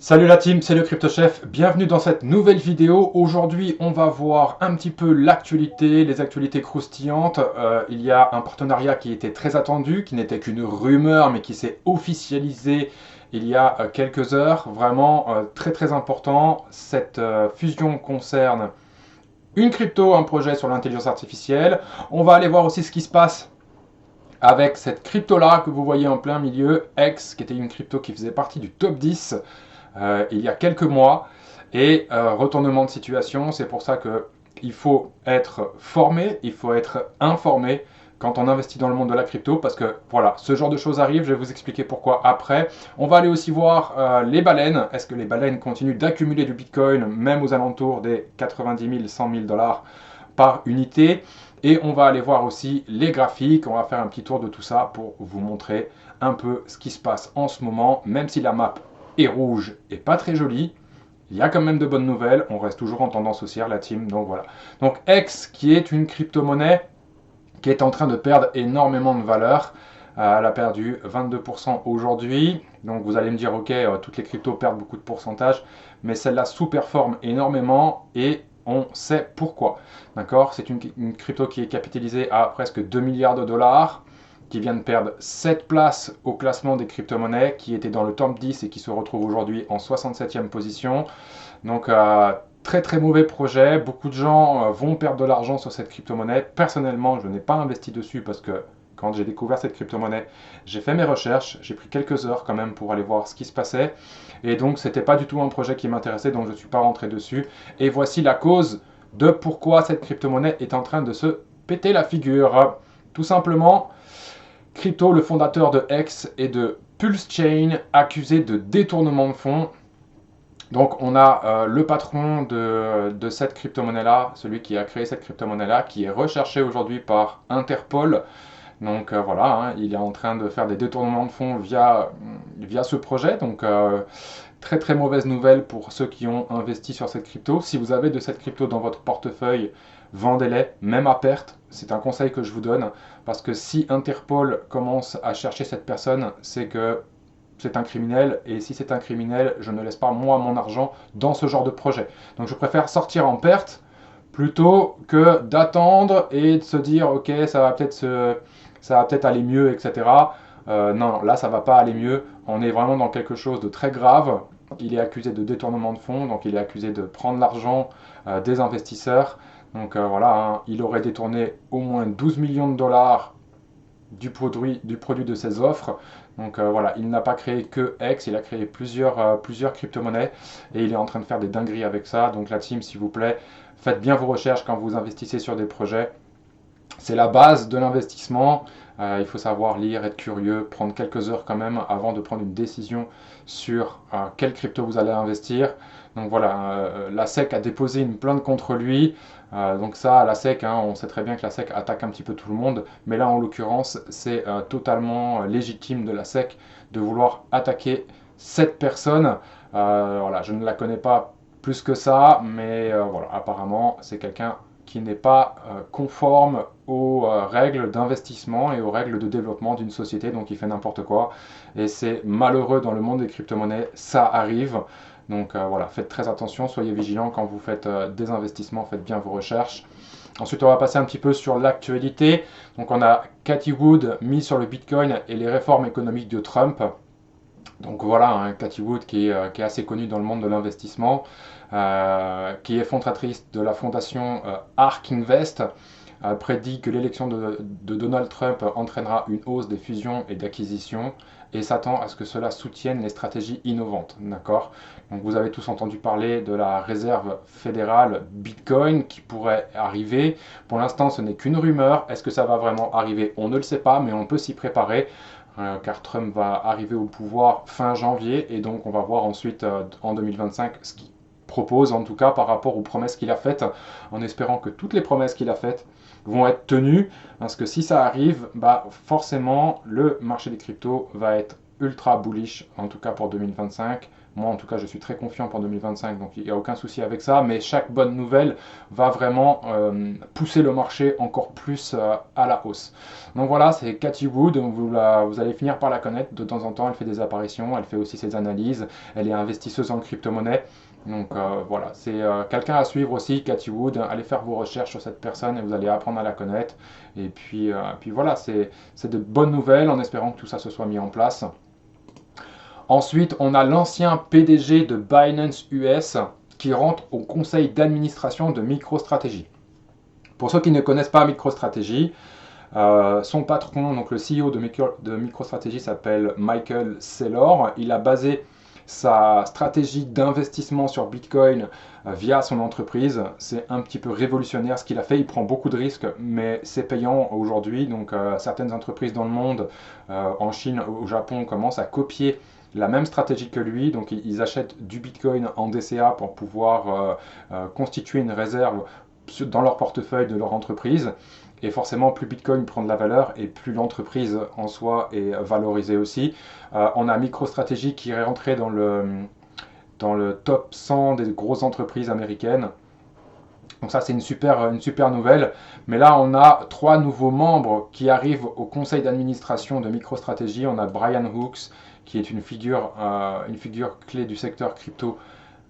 Salut la team, c'est le CryptoChef, bienvenue dans cette nouvelle vidéo. Aujourd'hui on va voir un petit peu l'actualité, les actualités croustillantes. Il y a un partenariat qui était très attendu, qui n'était qu'une rumeur mais qui s'est officialisé il y a quelques heures. Vraiment très très important. Cette fusion concerne une crypto, un projet sur l'intelligence artificielle. On va aller voir aussi ce qui se passe avec cette crypto là que vous voyez en plein milieu, X, qui était une crypto qui faisait partie du top 10 il y a quelques mois. Et retournement de situation, c'est pour ça qu'il faut être formé, il faut être informé quand on investit dans le monde de la crypto, parce que voilà, ce genre de choses arrive, je vais vous expliquer pourquoi après. On va aller aussi voir les baleines, est-ce que les baleines continuent d'accumuler du Bitcoin, même aux alentours des 90 000, 100 000 dollars par unité. Et on va aller voir aussi les graphiques, on va faire un petit tour de tout ça pour vous montrer un peu ce qui se passe en ce moment, même si la map est rouge et pas très jolie, il y a quand même de bonnes nouvelles, on reste toujours en tendance haussière la team, donc voilà. Donc X qui est une crypto-monnaie qui est en train de perdre énormément de valeur, elle a perdu 22% aujourd'hui, donc vous allez me dire ok, toutes les cryptos perdent beaucoup de pourcentage, mais celle-là sous-performe énormément et on sait pourquoi. D'accord, c'est une crypto qui est capitalisée à presque 2 milliards de dollars, qui vient de perdre 7 places au classement des crypto-monnaies, qui était dans le top 10 et qui se retrouve aujourd'hui en 67e position. Donc très très mauvais projet, beaucoup de gens vont perdre de l'argent sur cette crypto-monnaie. Personnellement, je n'ai pas investi dessus parce que quand j'ai découvert cette crypto-monnaie, j'ai fait mes recherches, j'ai pris quelques heures quand même pour aller voir ce qui se passait. Et donc c'était pas du tout un projet qui m'intéressait, donc je ne suis pas rentré dessus. Et voici la cause de pourquoi cette crypto-monnaie est en train de se péter la figure. Tout simplement, Crypto, le fondateur de X et de Pulse Chain, accusé de détournement de fonds. Donc on a le patron de cette crypto-monnaie-là, celui qui a créé cette crypto-monnaie-là, qui est recherché aujourd'hui par Interpol. Donc voilà, hein, il est en train de faire des détournements de fonds via ce projet. Donc très très mauvaise nouvelle pour ceux qui ont investi sur cette crypto. Si vous avez de cette crypto dans votre portefeuille, vendez-les, même à perte. C'est un conseil que je vous donne, parce que si Interpol commence à chercher cette personne, c'est que c'est un criminel, et si c'est un criminel, je ne laisse pas moi mon argent dans ce genre de projet. Donc je préfère sortir en perte plutôt que d'attendre et de se dire ok, ça va peut-être aller mieux, etc. Non, là ça va pas aller mieux. On est vraiment dans quelque chose de très grave. Il est accusé de détournement de fonds, donc il est accusé de prendre l'argent des investisseurs. Donc voilà, hein, il aurait détourné au moins 12 millions de dollars du produit de ses offres. Donc voilà, il n'a pas créé que X, il a créé plusieurs crypto-monnaies et il est en train de faire des dingueries avec ça. Donc la team, s'il vous plaît, faites bien vos recherches quand vous investissez sur des projets. C'est la base de l'investissement. Il faut savoir lire, être curieux, prendre quelques heures quand même avant de prendre une décision sur quelle crypto vous allez investir. Donc voilà, la SEC a déposé une plainte contre lui. Donc ça, la SEC, hein, on sait très bien que la SEC attaque un petit peu tout le monde. Mais là, en l'occurrence, c'est totalement légitime de la SEC de vouloir attaquer cette personne. Voilà, je ne la connais pas plus que ça, mais voilà, apparemment, c'est quelqu'un qui n'est pas conforme aux règles d'investissement et aux règles de développement d'une société, donc il fait n'importe quoi. Et c'est malheureux dans le monde des crypto-monnaies, ça arrive. Donc voilà, faites très attention, soyez vigilants quand vous faites des investissements, faites bien vos recherches. Ensuite, on va passer un petit peu sur l'actualité. Donc on a Cathie Wood mis sur le Bitcoin et les réformes économiques de Trump. Donc voilà, hein, Cathie Wood qui est assez connue dans le monde de l'investissement, qui est fondatrice de la fondation ARK Invest, prédit que l'élection de Donald Trump entraînera une hausse des fusions et d'acquisitions et s'attend à ce que cela soutienne les stratégies innovantes. D'accord. Donc vous avez tous entendu parler de la réserve fédérale Bitcoin qui pourrait arriver. Pour l'instant, ce n'est qu'une rumeur. Est-ce que ça va vraiment arriver? On ne le sait pas, mais on peut s'y préparer. Car Trump va arriver au pouvoir fin janvier et donc on va voir ensuite en 2025 ce qu'il propose, en tout cas par rapport aux promesses qu'il a faites, en espérant que toutes les promesses qu'il a faites vont être tenues, parce que si ça arrive, bah forcément le marché des cryptos va être ultra bullish, en tout cas pour 2025, Moi, en tout cas, je suis très confiant pour 2025, donc il n'y a aucun souci avec ça. Mais chaque bonne nouvelle va vraiment pousser le marché encore plus à la hausse. Donc voilà, c'est Cathie Wood. Vous allez finir par la connaître. De temps en temps, elle fait des apparitions, elle fait aussi ses analyses. Elle est investisseuse en crypto-monnaie. Donc voilà, c'est quelqu'un à suivre aussi, Cathie Wood. Allez faire vos recherches sur cette personne et vous allez apprendre à la connaître. Et puis voilà, c'est de bonnes nouvelles en espérant que tout ça se soit mis en place. Ensuite, on a l'ancien PDG de Binance US qui rentre au conseil d'administration de MicroStrategy. Pour ceux qui ne connaissent pas MicroStrategy, son patron, donc le CEO de MicroStrategy, s'appelle Michael Saylor. Il a basé sa stratégie d'investissement sur Bitcoin via son entreprise. C'est un petit peu révolutionnaire ce qu'il a fait. Il prend beaucoup de risques, mais c'est payant aujourd'hui. Donc certaines entreprises dans le monde, en Chine, au Japon, commencent à copier la même stratégie que lui. Donc ils achètent du Bitcoin en DCA pour pouvoir constituer une réserve dans leur portefeuille de leur entreprise. Et forcément, plus Bitcoin prend de la valeur et plus l'entreprise en soi est valorisée aussi. On a MicroStrategy qui est rentré dans le top 100 des grosses entreprises américaines. Donc ça, c'est une super nouvelle. Mais là, on a 3 nouveaux membres qui arrivent au conseil d'administration de MicroStrategy. On a Brian Hooks, qui est une figure clé du secteur crypto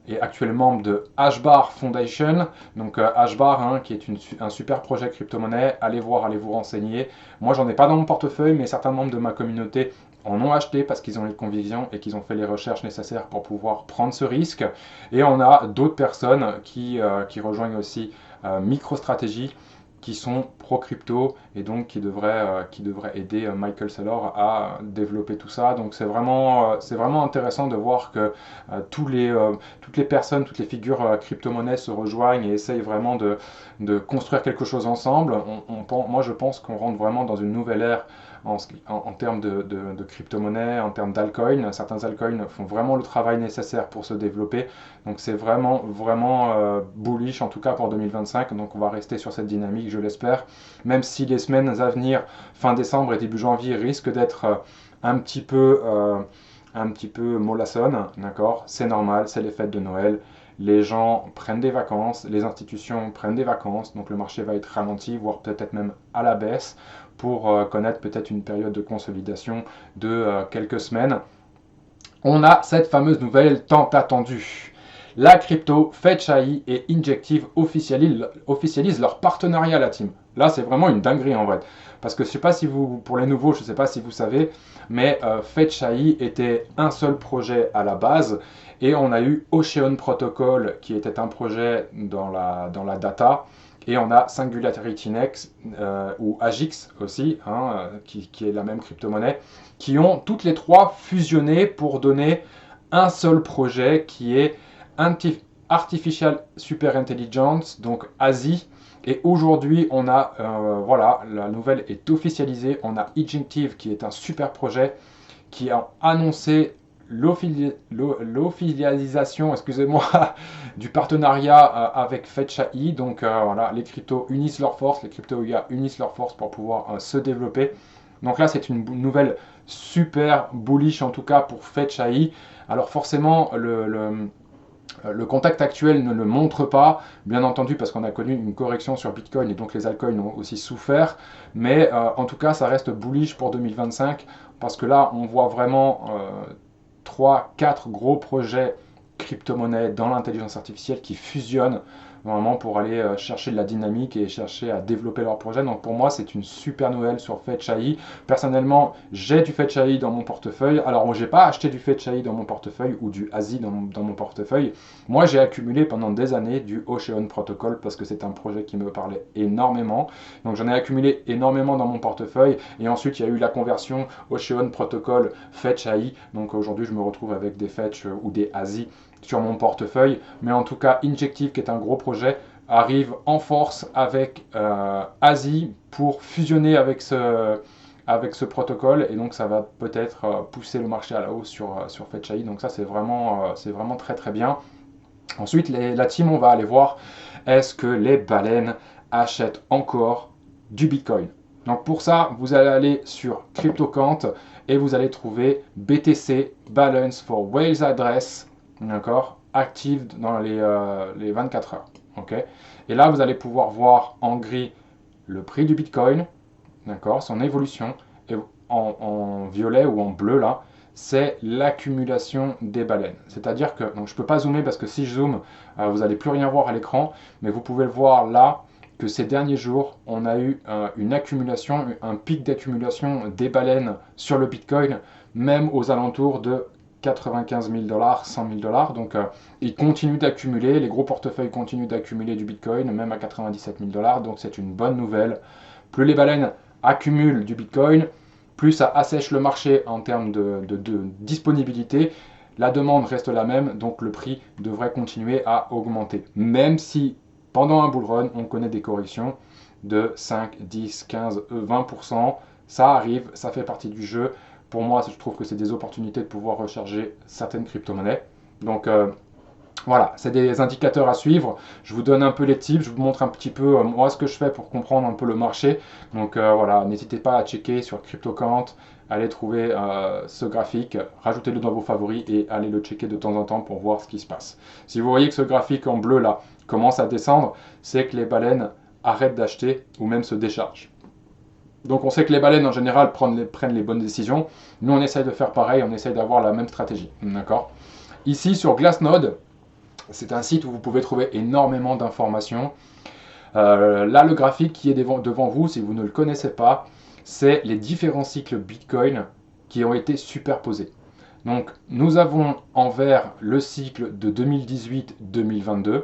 et actuellement membre de Hashbar Foundation. Donc Hashbar, hein, qui est un super projet crypto-monnaie. Allez voir, allez vous renseigner. Moi, j'en ai pas dans mon portefeuille, mais certains membres de ma communauté en ont acheté parce qu'ils ont les convictions et qu'ils ont fait les recherches nécessaires pour pouvoir prendre ce risque. Et on a d'autres personnes qui rejoignent aussi MicroStrategy, qui sont pro-crypto et donc qui devraient aider Michael Saylor à développer tout ça. Donc c'est vraiment intéressant de voir que toutes les personnes, toutes les figures crypto-monnaies se rejoignent et essayent vraiment de construire quelque chose ensemble. Moi je pense qu'on rentre vraiment dans une nouvelle ère en termes de crypto-monnaie, en termes d'altcoins. Certains altcoins font vraiment le travail nécessaire pour se développer. Donc c'est vraiment bullish en tout cas pour 2025. Donc on va rester sur cette dynamique, je l'espère. Même si les semaines à venir, fin décembre et début janvier, risquent d'être un petit peu mollassonnes, d'accord? C'est normal, c'est les fêtes de Noël. Les gens prennent des vacances, les institutions prennent des vacances, donc le marché va être ralenti, voire peut-être même à la baisse, pour connaître peut-être une période de consolidation de quelques semaines. On a cette fameuse nouvelle tant attendue. La crypto, Fetch.ai et Injective officialisent leur partenariat, la team. Là, c'est vraiment une dinguerie en vrai. Parce que je sais pas si vous, pour les nouveaux, je ne sais pas si vous savez, mais Fetch.ai était un seul projet à la base. Et on a eu Ocean Protocol qui était un projet dans la data. Et on a Singularity Next ou Agix aussi, hein, qui est la même crypto-monnaie, qui ont toutes les trois fusionné pour donner un seul projet qui est Artificial Super Intelligence, donc ASI. Et aujourd'hui, on a, voilà, la nouvelle est officialisée. On a Injective qui est un super projet qui a annoncé l'officialisation, excusez-moi, du partenariat avec Fetch.ai. Donc voilà, les cryptos unissent leurs forces, les crypto-IA unissent leurs forces pour pouvoir se développer. Donc là, c'est une nouvelle super bullish en tout cas pour Fetch.ai. Alors forcément, le contact actuel ne le montre pas, bien entendu parce qu'on a connu une correction sur Bitcoin et donc les altcoins ont aussi souffert, mais en tout cas ça reste bullish pour 2025 parce que là on voit vraiment 3-4 gros projets crypto-monnaies dans l'intelligence artificielle qui fusionnent vraiment pour aller chercher de la dynamique et chercher à développer leur projet. Donc pour moi, c'est une super nouvelle sur Fetch.ai. Personnellement, j'ai du Fetch.ai dans mon portefeuille. Alors moi, j'ai pas acheté du Fetch.ai dans mon portefeuille ou du ASI dans mon portefeuille. Moi, j'ai accumulé pendant des années du Ocean Protocol parce que c'est un projet qui me parlait énormément. Donc j'en ai accumulé énormément dans mon portefeuille. Et ensuite, il y a eu la conversion Ocean Protocol Fetch.ai. Donc aujourd'hui, je me retrouve avec des Fetch ou des ASI sur mon portefeuille, mais en tout cas Injective qui est un gros projet arrive en force avec ASI pour fusionner avec ce protocole et donc ça va peut-être pousser le marché à la hausse sur Fetch.ai, donc ça c'est vraiment très bien. Ensuite la team, on va aller voir est-ce que les baleines achètent encore du Bitcoin. Donc pour ça vous allez aller sur CryptoQuant et vous allez trouver BTC Balance for Whales Address d'accord, active dans les 24 heures. Ok. Et là, vous allez pouvoir voir en gris le prix du Bitcoin, d'accord, son évolution, et en violet ou en bleu là, c'est l'accumulation des baleines. C'est-à-dire que, donc je ne peux pas zoomer parce que si je zoome, vous n'allez plus rien voir à l'écran, mais vous pouvez le voir là que ces derniers jours, on a eu une accumulation, un pic d'accumulation des baleines sur le Bitcoin, même aux alentours de 95 000 dollars, 100 000 dollars. Donc, ils continuent d'accumuler, les gros portefeuilles continuent d'accumuler du Bitcoin, même à 97 000 dollars. Donc, c'est une bonne nouvelle. Plus les baleines accumulent du Bitcoin, plus ça assèche le marché en termes de disponibilité. La demande reste la même, donc le prix devrait continuer à augmenter. Même si pendant un bull run, on connaît des corrections de 5, 10, 15, 20%. Ça arrive, ça fait partie du jeu. Pour moi, je trouve que c'est des opportunités de pouvoir recharger certaines crypto-monnaies. Donc, voilà, c'est des indicateurs à suivre. Je vous donne un peu les tips, je vous montre un petit peu moi ce que je fais pour comprendre un peu le marché. Donc voilà, n'hésitez pas à checker sur CryptoQuant, allez trouver ce graphique, rajoutez-le dans vos favoris et allez le checker de temps en temps pour voir ce qui se passe. Si vous voyez que ce graphique en bleu là commence à descendre, c'est que les baleines arrêtent d'acheter ou même se déchargent. Donc on sait que les baleines en général prennent les bonnes décisions. Nous on essaye de faire pareil, on essaye d'avoir la même stratégie. D'accord. Ici sur Glassnode, c'est un site où vous pouvez trouver énormément d'informations. Là, le graphique qui est devant vous, si vous ne le connaissez pas, c'est les différents cycles Bitcoin qui ont été superposés. Donc, nous avons en vert le cycle de 2018-2022.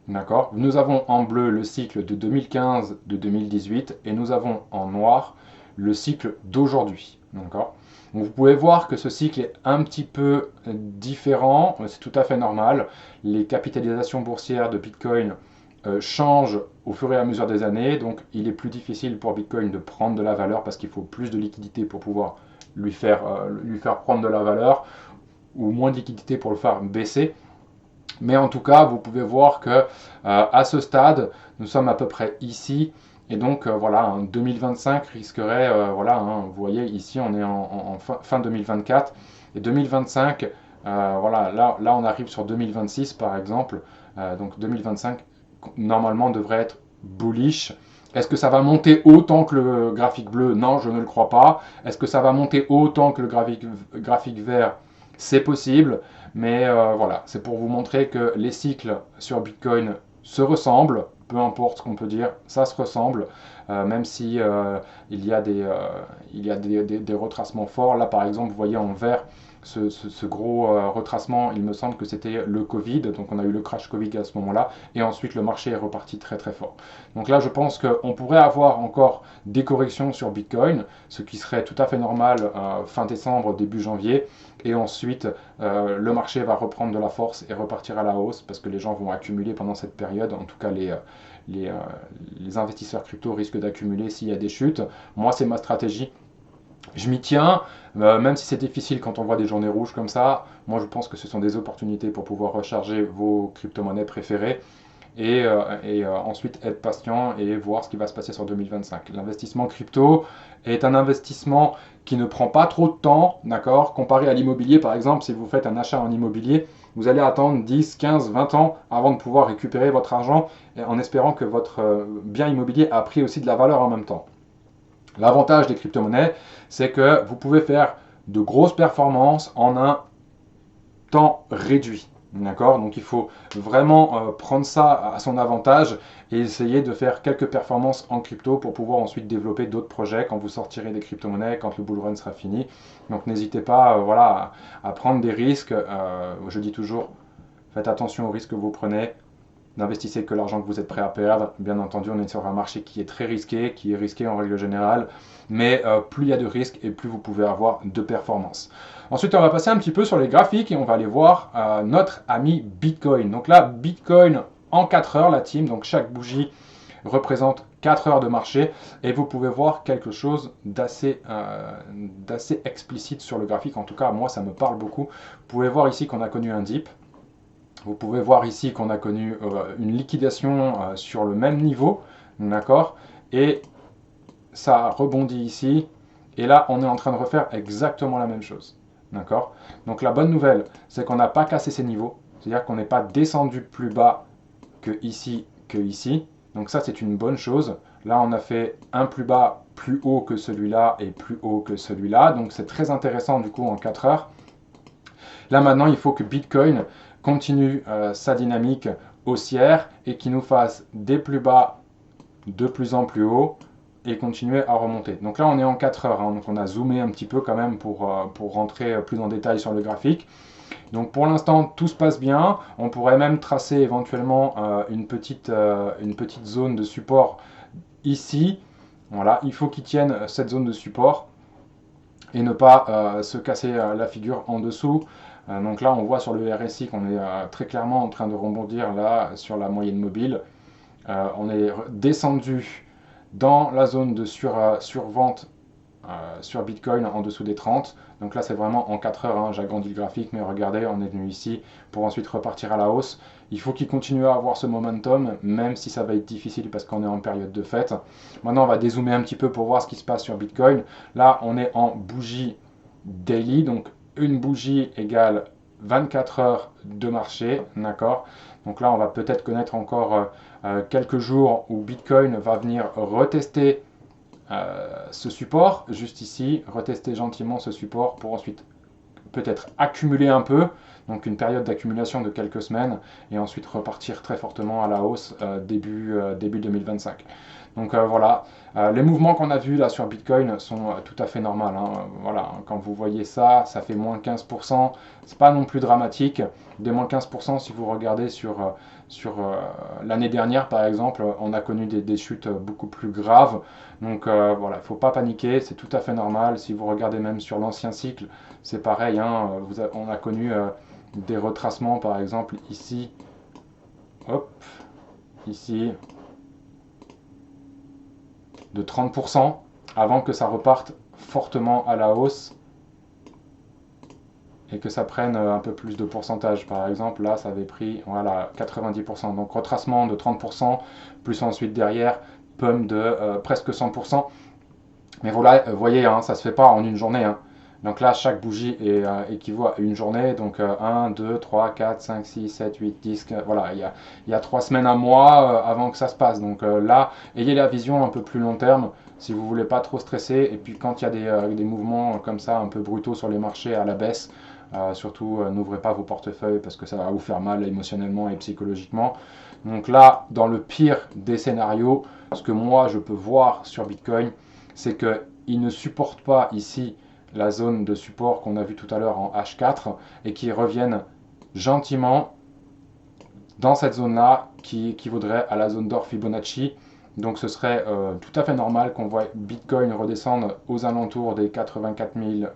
D'accord. Nous avons en bleu le cycle de 2015-2018 et nous avons en noir le cycle d'aujourd'hui. D'accord. Donc vous pouvez voir que ce cycle est un petit peu différent, c'est tout à fait normal. Les capitalisations boursières de Bitcoin changent au fur et à mesure des années, donc il est plus difficile pour Bitcoin de prendre de la valeur parce qu'il faut plus de liquidité pour pouvoir lui faire prendre de la valeur, ou moins de liquidité pour le faire baisser. Mais en tout cas, vous pouvez voir que à ce stade, nous sommes à peu près ici. Et donc voilà, un 2025 risquerait, voilà, hein, vous voyez ici on est en fin 2024 et 2025, voilà, là on arrive sur 2026 par exemple, donc 2025 normalement devrait être bullish. Est-ce que ça va monter autant que le graphique bleu? Non, je ne le crois pas. Est-ce que ça va monter autant que le graphique vert? C'est possible, mais voilà, c'est pour vous montrer que les cycles sur Bitcoin se ressemblent, peu importe ce qu'on peut dire, ça se ressemble, même si il y a des retracements forts. Là, par exemple, vous voyez en vert ce gros retracement, il me semble que c'était le Covid, donc on a eu le crash Covid à ce moment-là, et ensuite le marché est reparti très très fort. Donc là, je pense qu'on pourrait avoir encore des corrections sur Bitcoin, ce qui serait tout à fait normal fin décembre, début janvier, et ensuite le marché va reprendre de la force et repartir à la hausse, parce que les gens vont accumuler pendant cette période, en tout cas les investisseurs crypto risquent d'accumuler s'il y a des chutes. Moi, c'est ma stratégie. Je m'y tiens, même si c'est difficile quand on voit des journées rouges comme ça. Moi, je pense que ce sont des opportunités pour pouvoir recharger vos crypto-monnaies préférées et ensuite être patient et voir ce qui va se passer sur 2025. L'investissement crypto est un investissement qui ne prend pas trop de temps, d'accord. Comparé à l'immobilier, par exemple, si vous faites un achat en immobilier, vous allez attendre 10, 15, 20 ans avant de pouvoir récupérer votre argent en espérant que votre bien immobilier a pris aussi de la valeur en même temps. L'avantage des crypto-monnaies, c'est que vous pouvez faire de grosses performances en un temps réduit. D'accord. Donc il faut vraiment prendre ça à son avantage et essayer de faire quelques performances en crypto pour pouvoir ensuite développer d'autres projets quand vous sortirez des crypto-monnaies, quand le bull run sera fini. Donc n'hésitez pas voilà, à prendre des risques. Je dis toujours, faites attention aux risques que vous prenez. N'investissez que l'argent que vous êtes prêt à perdre. Bien entendu, on est sur un marché qui est très risqué, qui est risqué en règle générale, mais plus il y a de risques et plus vous pouvez avoir de performances. Ensuite, on va passer un petit peu sur les graphiques et on va aller voir notre ami Bitcoin. Donc là, Bitcoin en 4 heures, la team, donc chaque bougie représente 4 heures de marché et vous pouvez voir quelque chose d'assez explicite sur le graphique. En tout cas, moi, ça me parle beaucoup. Vous pouvez voir ici qu'on a connu un dip. Vous pouvez voir ici qu'on a connu une liquidation sur le même niveau, d'accord. Et ça rebondit ici. Et là, on est en train de refaire exactement la même chose. D'accord? Donc la bonne nouvelle, c'est qu'on n'a pas cassé ces niveaux. C'est-à-dire qu'on n'est pas descendu plus bas que ici, que ici. Donc ça, c'est une bonne chose. Là, on a fait un plus bas, plus haut que celui-là et plus haut que celui-là. Donc c'est très intéressant du coup en 4 heures. Là maintenant, il faut que Bitcoin continue sa dynamique haussière et qu'il nous fasse des plus bas de plus en plus haut et continuer à remonter. Donc là, on est en 4 heures. Hein, donc on a zoomé un petit peu quand même pour rentrer plus en détail sur le graphique. Donc pour l'instant, tout se passe bien. On pourrait même tracer éventuellement une petite zone de support ici. Voilà, il faut qu'il tienne cette zone de support et ne pas se casser la figure en dessous. Donc là, on voit sur le RSI qu'on est très clairement en train de rebondir là sur la moyenne mobile. On est descendu dans la zone de survente sur Bitcoin en dessous des 30. Donc là, c'est vraiment en 4 heures. Hein, j'agrandis le graphique, mais regardez, on est venu ici pour ensuite repartir à la hausse. Il faut qu'il continue à avoir ce momentum, même si ça va être difficile parce qu'on est en période de fête. Maintenant, on va dézoomer un petit peu pour voir ce qui se passe sur Bitcoin. Là, on est en bougie daily, donc une bougie égale 24 heures de marché, d'accord. Donc là, on va peut-être connaître encore quelques jours où Bitcoin va venir retester ce support, juste ici, retester gentiment ce support pour ensuite peut-être accumuler un peu, donc une période d'accumulation de quelques semaines, et ensuite repartir très fortement à la hausse début 2025. Donc voilà, les mouvements qu'on a vus là sur Bitcoin sont tout à fait normaux. Hein. Voilà, quand vous voyez ça, ça fait moins 15%, c'est pas non plus dramatique. Des moins 15%, si vous regardez sur l'année dernière par exemple, on a connu des chutes beaucoup plus graves. Donc voilà, il ne faut pas paniquer, c'est tout à fait normal. Si vous regardez même sur l'ancien cycle, c'est pareil. Hein, on a connu des retracements par exemple ici, hop, ici, de 30% avant que ça reparte fortement à la hausse et que ça prenne un peu plus de pourcentage. Par exemple, là, ça avait pris voilà, 90%. Donc retracement de 30%, plus ensuite derrière, pump de presque 100%. Mais voilà, vous voyez, hein, ça ne se fait pas en une journée. Hein. Donc là, chaque bougie équivaut à une journée. Donc 1, 2, 3, 4, 5, 6, 7, 8, 10. Voilà, il y a 3 semaines, un mois avant que ça se passe. Donc là, ayez la vision un peu plus long terme si vous ne voulez pas trop stresser. Et puis quand il y a des mouvements comme ça, un peu brutaux sur les marchés à la baisse, surtout n'ouvrez pas vos portefeuilles parce que ça va vous faire mal émotionnellement et psychologiquement. Donc là, dans le pire des scénarios, ce que moi je peux voir sur Bitcoin, c'est qu'il ne supporte pas ici la zone de support qu'on a vu tout à l'heure en H4 et qu'il revienne gentiment dans cette zone-là qui équivaudrait à la zone d'or Fibonacci. Donc ce serait tout à fait normal qu'on voit Bitcoin redescendre aux alentours des 84 000,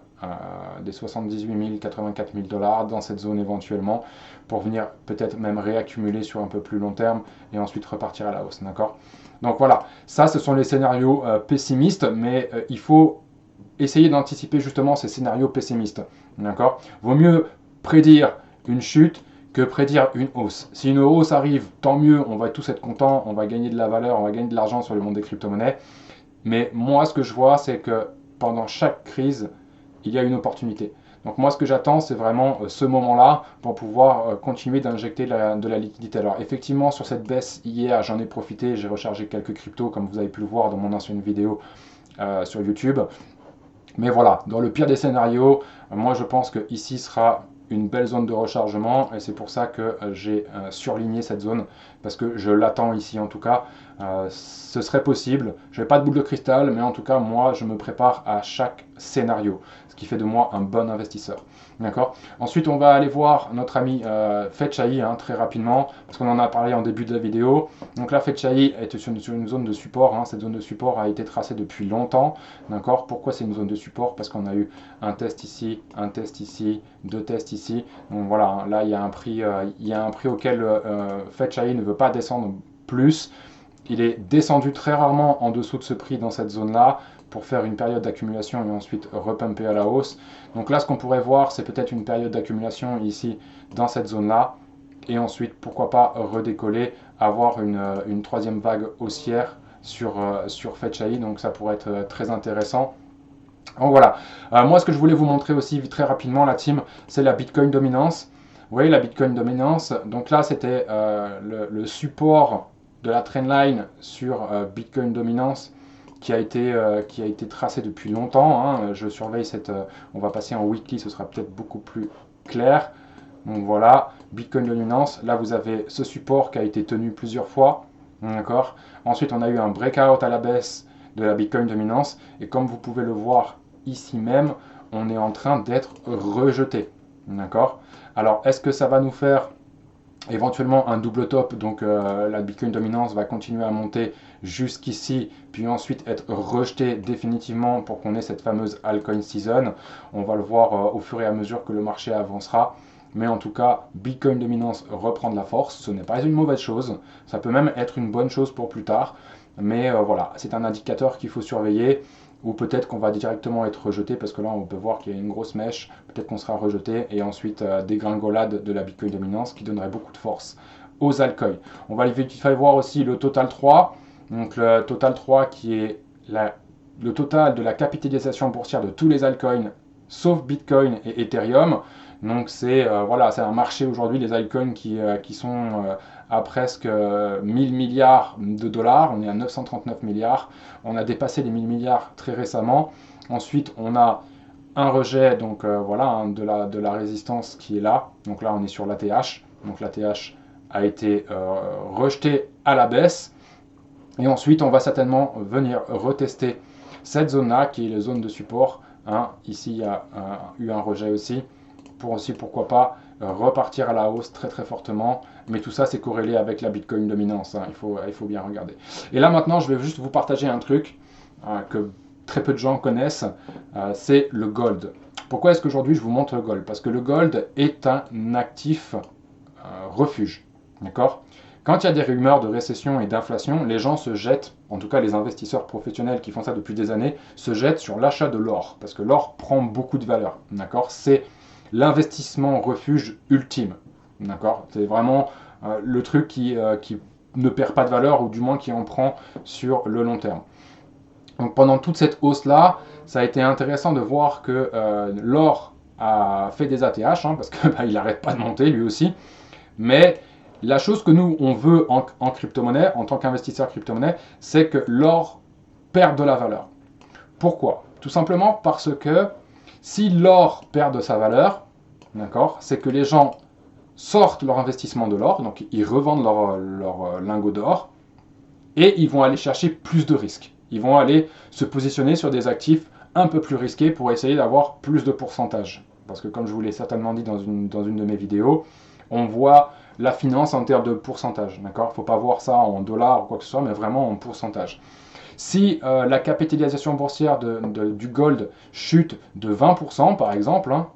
des 78 000, 84 000 dollars dans cette zone éventuellement pour venir peut-être même réaccumuler sur un peu plus long terme et ensuite repartir à la hausse. D'accord? Donc voilà, ça ce sont les scénarios pessimistes, mais il faut essayer d'anticiper justement ces scénarios pessimistes. D'accord? Vaut mieux prédire une chute que prédire une hausse. Si une hausse arrive, tant mieux, on va tous être contents, on va gagner de la valeur, on va gagner de l'argent sur le monde des crypto-monnaies. Mais moi, ce que je vois, c'est que pendant chaque crise, il y a une opportunité. Donc moi, ce que j'attends, c'est vraiment ce moment-là pour pouvoir continuer d'injecter de la liquidité. Alors effectivement, sur cette baisse hier, j'en ai profité, j'ai rechargé quelques cryptos, comme vous avez pu le voir dans mon ancienne vidéo sur YouTube. Mais voilà, dans le pire des scénarios, moi je pense que ici sera une belle zone de rechargement et c'est pour ça que j'ai surligné cette zone parce que je l'attends ici en tout cas. Ce serait possible, je n'ai pas de boule de cristal, mais en tout cas moi je me prépare à chaque scénario, ce qui fait de moi un bon investisseur. D'accord. Ensuite, on va aller voir notre ami Fetchai hein, très rapidement, parce qu'on en a parlé en début de la vidéo. Donc là, Fetchai est sur une zone de support. Hein. Cette zone de support a été tracée depuis longtemps. D'accord. Pourquoi c'est une zone de support? Parce qu'on a eu un test ici, deux tests ici. Donc voilà, hein, là, il y a un prix auquel Fetchai ne veut pas descendre plus. Il est descendu très rarement en dessous de ce prix dans cette zone-là pour faire une période d'accumulation et ensuite repumper à la hausse. Donc là, ce qu'on pourrait voir, c'est peut-être une période d'accumulation ici dans cette zone-là et ensuite, pourquoi pas redécoller, avoir une troisième vague haussière sur Fetchai. Donc ça pourrait être très intéressant. Donc voilà. Moi, ce que je voulais vous montrer aussi très rapidement, la team, c'est la Bitcoin Dominance. Vous voyez la Bitcoin Dominance. Donc là, c'était le support de la trendline sur Bitcoin Dominance qui a été tracé depuis longtemps, hein. Je surveille on va passer en weekly, ce sera peut-être beaucoup plus clair. Donc voilà, Bitcoin Dominance. Là, vous avez ce support qui a été tenu plusieurs fois. D'accord. Ensuite, on a eu un breakout à la baisse de la Bitcoin Dominance. Et comme vous pouvez le voir ici même, on est en train d'être rejeté. D'accord. Alors, est-ce que ça va nous faire éventuellement un double top? Donc, la Bitcoin Dominance va continuer à monter jusqu'ici, puis ensuite être rejetée définitivement pour qu'on ait cette fameuse altcoin season. On va le voir au fur et à mesure que le marché avancera. Mais en tout cas, Bitcoin Dominance reprend de la force. Ce n'est pas une mauvaise chose. Ça peut même être une bonne chose pour plus tard. Mais voilà, c'est un indicateur qu'il faut surveiller. Ou peut-être qu'on va directement être rejeté parce que là, on peut voir qu'il y a une grosse mèche. Peut-être qu'on sera rejeté et ensuite dégringolade de la Bitcoin Dominance qui donnerait beaucoup de force aux altcoins. On va vite fait voir aussi le Total 3. Donc le Total 3 qui est le total de la capitalisation boursière de tous les altcoins sauf Bitcoin et Ethereum. Donc c'est voilà, c'est un marché aujourd'hui, les altcoins qui sont à presque 1000 milliards de dollars. On est à 939 milliards. On a dépassé les 1000 milliards très récemment. Ensuite, on a un rejet donc voilà, hein, de la résistance qui est là. Donc là, on est sur l'ATH. Donc l'ATH a été rejeté à la baisse. Et ensuite, on va certainement venir retester cette zone-là qui est la zone de support. Hein. Ici, il y a eu un rejet aussi. Pour aussi, pourquoi pas, repartir à la hausse très très fortement. Mais tout ça, c'est corrélé avec la Bitcoin dominance. Hein. Il faut bien regarder. Et là, maintenant, je vais juste vous partager un truc que très peu de gens connaissent. C'est le gold. Pourquoi est-ce qu'aujourd'hui, je vous montre le gold? Parce que le gold est un actif refuge. D'accord? Quand il y a des rumeurs de récession et d'inflation, les gens se jettent, en tout cas les investisseurs professionnels qui font ça depuis des années, se jettent sur l'achat de l'or. Parce que l'or prend beaucoup de valeur. D'accord? C'est l'investissement refuge ultime. D'accord? C'est vraiment le truc qui ne perd pas de valeur ou du moins qui en prend sur le long terme. Donc pendant toute cette hausse-là, ça a été intéressant de voir que l'or a fait des ATH, hein, parce qu'il n'arrête pas de monter lui aussi. Mais la chose que nous, on veut en crypto-monnaie, en tant qu'investisseur crypto-monnaie, c'est que l'or perde de la valeur. Pourquoi? Tout simplement parce que si l'or perd de sa valeur, d'accord, c'est que les gens sortent leur investissement de l'or, donc ils revendent leur lingot d'or, et ils vont aller chercher plus de risques. Ils vont aller se positionner sur des actifs un peu plus risqués pour essayer d'avoir plus de pourcentage. Parce que comme je vous l'ai certainement dit dans une de mes vidéos, on voit la finance en termes de pourcentage. D'accord? Il ne faut pas voir ça en dollars ou quoi que ce soit, mais vraiment en pourcentage. Si la capitalisation boursière du gold chute de 20%, par exemple, hein,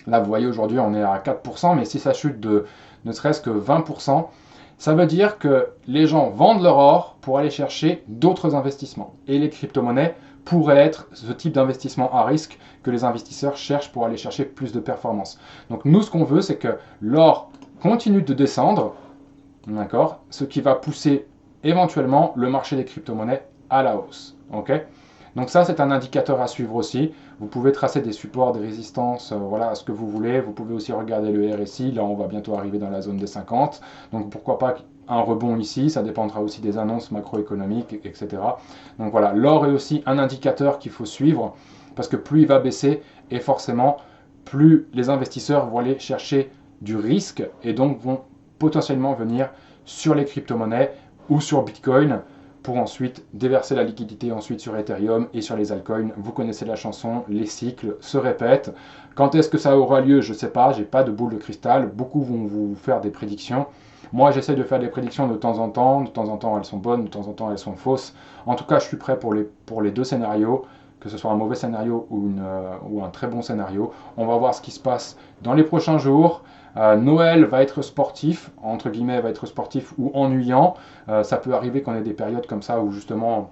là vous voyez aujourd'hui on est à 4%, mais si ça chute de ne serait-ce que 20%, ça veut dire que les gens vendent leur or pour aller chercher d'autres investissements. Et les crypto-monnaies pourraient être ce type d'investissement à risque que les investisseurs cherchent pour aller chercher plus de performance. Donc nous, ce qu'on veut, c'est que l'or continue de descendre, d'accord, ce qui va pousser éventuellement le marché des crypto-monnaies à la hausse. Okay? Donc ça, c'est un indicateur à suivre aussi. Vous pouvez tracer des supports, des résistances, voilà, ce que vous voulez. Vous pouvez aussi regarder le RSI. Là, on va bientôt arriver dans la zone des 50. Donc pourquoi pas un rebond ici. Ça dépendra aussi des annonces macroéconomiques, etc. Donc voilà, l'or est aussi un indicateur qu'il faut suivre parce que plus il va baisser et forcément, plus les investisseurs vont aller chercher du risque et donc vont potentiellement venir sur les crypto-monnaies ou sur Bitcoin pour ensuite déverser la liquidité ensuite sur Ethereum et sur les altcoins. Vous connaissez la chanson, les cycles se répètent. Quand est-ce que ça aura lieu? Je ne sais pas, j'ai pas de boule de cristal. Beaucoup vont vous faire des prédictions. Moi, j'essaie de faire des prédictions de temps en temps. De temps en temps, elles sont bonnes, de temps en temps, elles sont fausses. En tout cas, je suis prêt pour les deux scénarios, que ce soit un mauvais scénario ou un très bon scénario. On va voir ce qui se passe dans les prochains jours. Noël va être sportif, entre guillemets, va être sportif ou ennuyant. Ça peut arriver qu'on ait des périodes comme ça où justement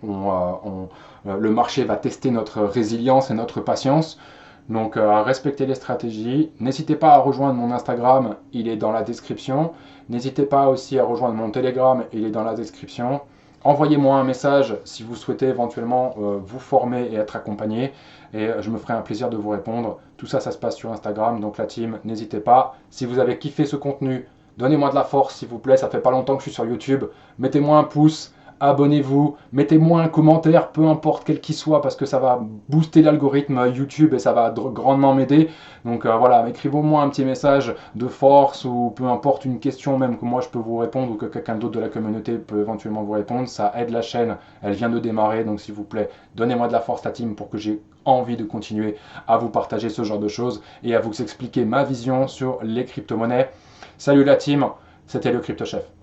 le marché va tester notre résilience et notre patience. Donc respectez les stratégies. N'hésitez pas à rejoindre mon Instagram, il est dans la description. N'hésitez pas aussi à rejoindre mon Telegram, il est dans la description. Envoyez-moi un message si vous souhaitez éventuellement vous former et être accompagné. Et je me ferai un plaisir de vous répondre. Tout ça, ça se passe sur Instagram. Donc la team, n'hésitez pas. Si vous avez kiffé ce contenu, donnez-moi de la force, s'il vous plaît. Ça fait pas longtemps que je suis sur YouTube. Mettez-moi un pouce. Abonnez-vous, mettez-moi un commentaire, peu importe quel qu'il soit, parce que ça va booster l'algorithme YouTube et ça va grandement m'aider. Donc voilà, écrivez-moi un petit message de force ou peu importe une question même que moi je peux vous répondre ou que quelqu'un d'autre de la communauté peut éventuellement vous répondre. Ça aide la chaîne, elle vient de démarrer, donc s'il vous plaît, donnez-moi de la force la team pour que j'ai envie de continuer à vous partager ce genre de choses et à vous expliquer ma vision sur les crypto-monnaies. Salut la team, c'était le Crypto Chef.